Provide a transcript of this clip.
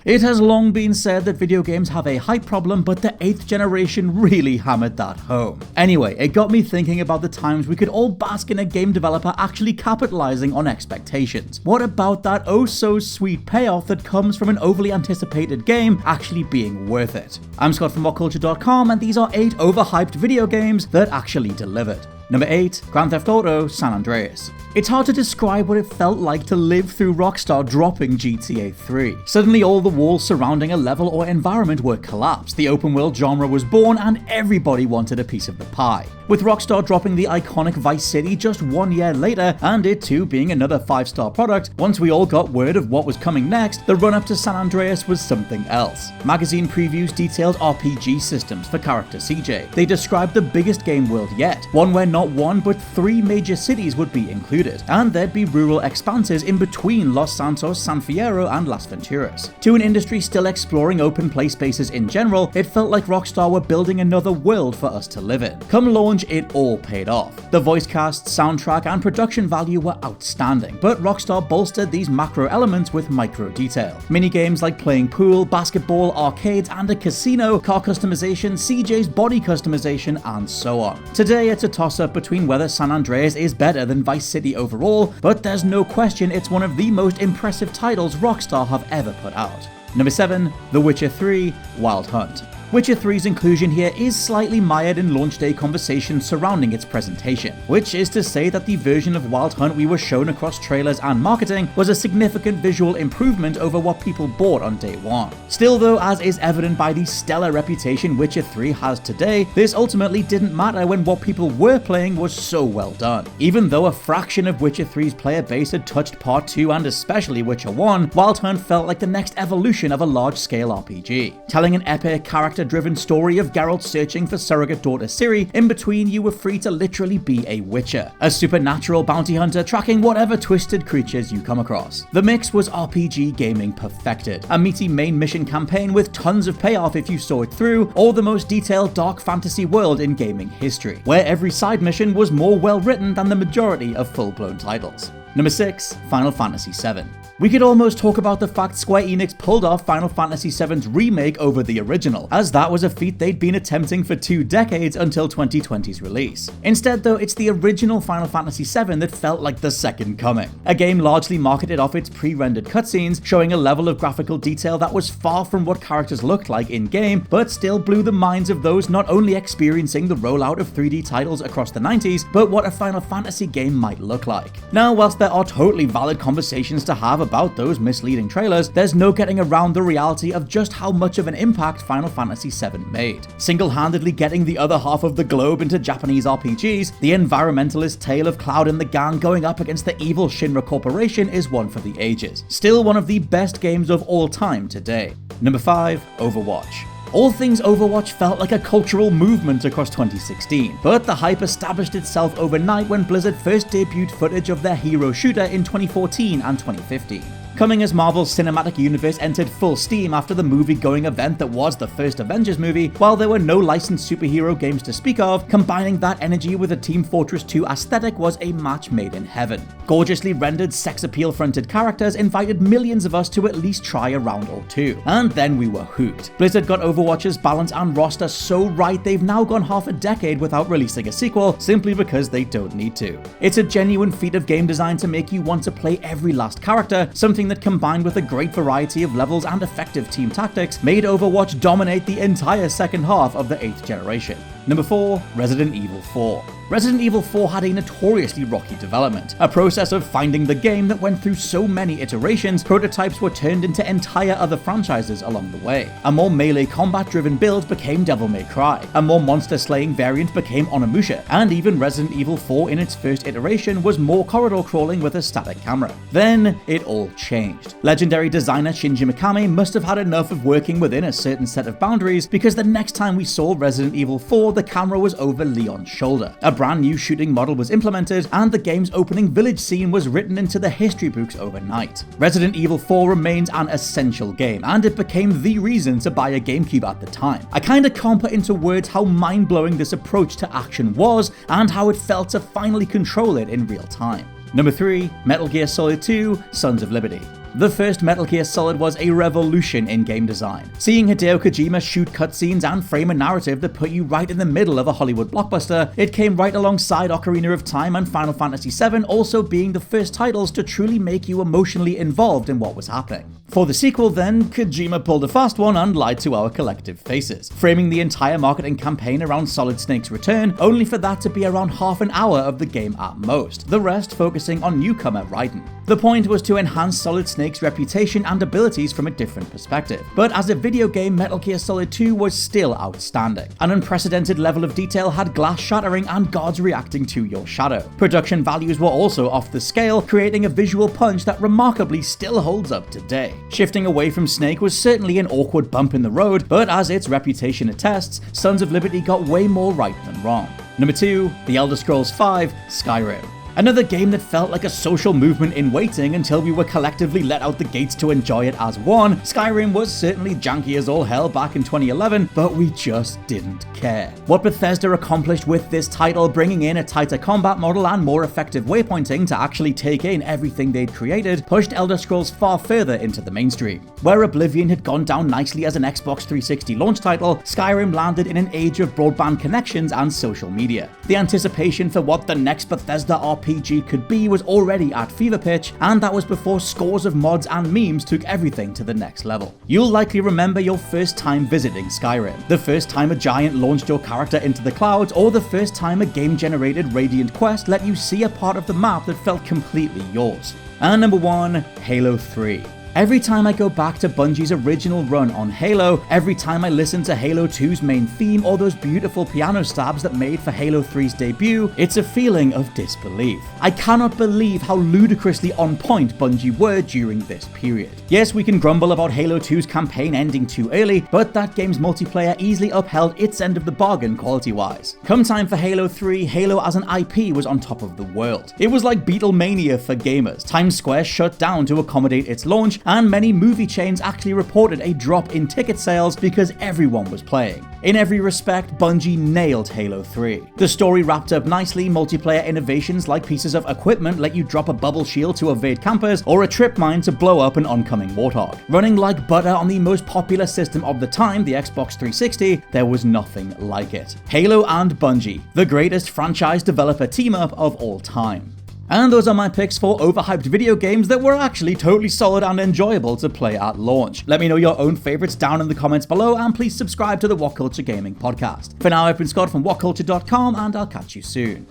It has long been said that video games have a hype problem, but the 8th generation really hammered that home. Anyway, it got me thinking about the times we could all bask in a game developer actually capitalizing on expectations. What about that oh so sweet payoff that comes from an overly anticipated game actually being worth it? I'm Scott from WhatCulture.com, and these are 8 overhyped video games that actually delivered. Number 8, Grand Theft Auto San Andreas. It's hard to describe what it felt like to live through Rockstar dropping GTA 3. Suddenly all the walls surrounding a level or environment were collapsed, the open world genre was born, and everybody wanted a piece of the pie. With Rockstar dropping the iconic Vice City just 1 year later, and it too being another 5-star product, once we all got word of what was coming next, the run-up to San Andreas was something else. Magazine previews detailed RPG systems for character CJ. They described the biggest game world yet, one where not 1 but 3 major cities would be included, and there'd be rural expanses in between Los Santos, San Fierro, and Las Venturas. To an industry still exploring open play spaces in general, it felt like Rockstar were building another world for us to live in. Come launch, it all paid off. The voice cast, soundtrack, and production value were outstanding, but Rockstar bolstered these macro elements with micro detail. Minigames like playing pool, basketball, arcades, and a casino, car customization, CJ's body customization, and so on. Today it's a toss-up between whether San Andreas is better than Vice City overall, but there's no question it's one of the most impressive titles Rockstar have ever put out. Number 7, The Witcher 3 Wild Hunt. Witcher 3's inclusion here is slightly mired in launch day conversations surrounding its presentation, which is to say that the version of Wild Hunt we were shown across trailers and marketing was a significant visual improvement over what people bought on day one. Still though, as is evident by the stellar reputation Witcher 3 has today, this ultimately didn't matter when what people were playing was so well done. Even though a fraction of Witcher 3's player base had touched Part 2 and especially Witcher 1, Wild Hunt felt like the next evolution of a large-scale RPG. Telling an epic, character-driven story of Geralt searching for surrogate daughter Ciri, in between you were free to literally be a witcher, a supernatural bounty hunter tracking whatever twisted creatures you come across. The mix was RPG gaming perfected, a meaty main mission campaign with tons of payoff if you saw it through, or the most detailed dark fantasy world in gaming history, where every side mission was more well written than the majority of full-blown titles. Number 6, Final Fantasy VII. We could almost talk about the fact Square Enix pulled off Final Fantasy VII's remake over the original, as that was a feat they'd been attempting for 2 decades until 2020's release. Instead though, it's the original Final Fantasy VII that felt like the second coming. A game largely marketed off its pre-rendered cutscenes, showing a level of graphical detail that was far from what characters looked like in-game, but still blew the minds of those not only experiencing the rollout of 3D titles across the 90s, but what a Final Fantasy game might look like. Now, whilst there are totally valid conversations to have about those misleading trailers, there's no getting around the reality of just how much of an impact Final Fantasy VII made. Single-handedly getting the other half of the globe into Japanese RPGs, the environmentalist tale of Cloud and the gang going up against the evil Shinra Corporation is one for the ages. Still one of the best games of all time today. Number 5, Overwatch. All things Overwatch felt like a cultural movement across 2016, but the hype established itself overnight when Blizzard first debuted footage of their hero shooter in 2014 and 2015. Coming as Marvel's cinematic universe entered full steam after the movie-going event that was the first Avengers movie, while there were no licensed superhero games to speak of, combining that energy with a Team Fortress 2 aesthetic was a match made in heaven. Gorgeously rendered, sex appeal-fronted characters invited millions of us to at least try a round or two, and then we were hooked. Blizzard got Overwatch's balance and roster so right they've now gone half a decade without releasing a sequel, simply because they don't need to. It's a genuine feat of game design to make you want to play every last character, something that combined with a great variety of levels and effective team tactics made Overwatch dominate the entire second half of the 8th generation. Number 4, Resident Evil 4. Resident Evil 4 had a notoriously rocky development, a process of finding the game that went through so many iterations, prototypes were turned into entire other franchises along the way. A more melee combat-driven build became Devil May Cry, a more monster-slaying variant became Onimusha, and even Resident Evil 4 in its first iteration was more corridor crawling with a static camera. Then, it all changed. Legendary designer Shinji Mikami must have had enough of working within a certain set of boundaries, because the next time we saw Resident Evil 4, the camera was over Leon's shoulder. A brand new shooting model was implemented, and the game's opening village scene was written into the history books overnight. Resident Evil 4 remains an essential game, and it became the reason to buy a GameCube at the time. I kinda can't put into words how mind-blowing this approach to action was, and how it felt to finally control it in real time. Number 3, Metal Gear Solid 2, Sons of Liberty. The first Metal Gear Solid was a revolution in game design. Seeing Hideo Kojima shoot cutscenes and frame a narrative that put you right in the middle of a Hollywood blockbuster, it came right alongside Ocarina of Time and Final Fantasy VII also being the first titles to truly make you emotionally involved in what was happening. For the sequel then, Kojima pulled a fast one and lied to our collective faces, framing the entire marketing campaign around Solid Snake's return, only for that to be around half an hour of the game at most, the rest focusing on newcomer Raiden. The point was to enhance Solid Snake's reputation and abilities from a different perspective, but as a video game, Metal Gear Solid 2 was still outstanding. An unprecedented level of detail had glass shattering and guards reacting to your shadow. Production values were also off the scale, creating a visual punch that remarkably still holds up today. Shifting away from Snake was certainly an awkward bump in the road, but as its reputation attests, Sons of Liberty got way more right than wrong. Number 2, The Elder Scrolls V: Skyrim. Another game that felt like a social movement in waiting until we were collectively let out the gates to enjoy it as one. Skyrim was certainly janky as all hell back in 2011, but we just didn't care. What Bethesda accomplished with this title, bringing in a tighter combat model and more effective waypointing to actually take in everything they'd created, pushed Elder Scrolls far further into the mainstream. Where Oblivion had gone down nicely as an Xbox 360 launch title, Skyrim landed in an age of broadband connections and social media. The anticipation for what the next Bethesda RPG could be was already at fever pitch, and that was before scores of mods and memes took everything to the next level. You'll likely remember your first time visiting Skyrim, the first time a giant launched your character into the clouds, or the first time a game-generated Radiant quest let you see a part of the map that felt completely yours. And number 1, Halo 3. Every time I go back to Bungie's original run on Halo, every time I listen to Halo 2's main theme or those beautiful piano stabs that made for Halo 3's debut, it's a feeling of disbelief. I cannot believe how ludicrously on point Bungie were during this period. Yes, we can grumble about Halo 2's campaign ending too early, but that game's multiplayer easily upheld its end of the bargain quality-wise. Come time for Halo 3, Halo as an IP was on top of the world. It was like Beatlemania for gamers. Times Square shut down to accommodate its launch, and many movie chains actually reported a drop in ticket sales because everyone was playing. In every respect, Bungie nailed Halo 3. The story wrapped up nicely, multiplayer innovations like pieces of equipment let you drop a bubble shield to evade campers, or a trip mine to blow up an oncoming warthog. Running like butter on the most popular system of the time, the Xbox 360, there was nothing like it. Halo and Bungie, the greatest franchise developer team-up of all time. And those are my picks for overhyped video games that were actually totally solid and enjoyable to play at launch. Let me know your own favorites down in the comments below, and please subscribe to the WhatCulture Gaming Podcast. For now, I've been Scott from WhatCulture.com, and I'll catch you soon.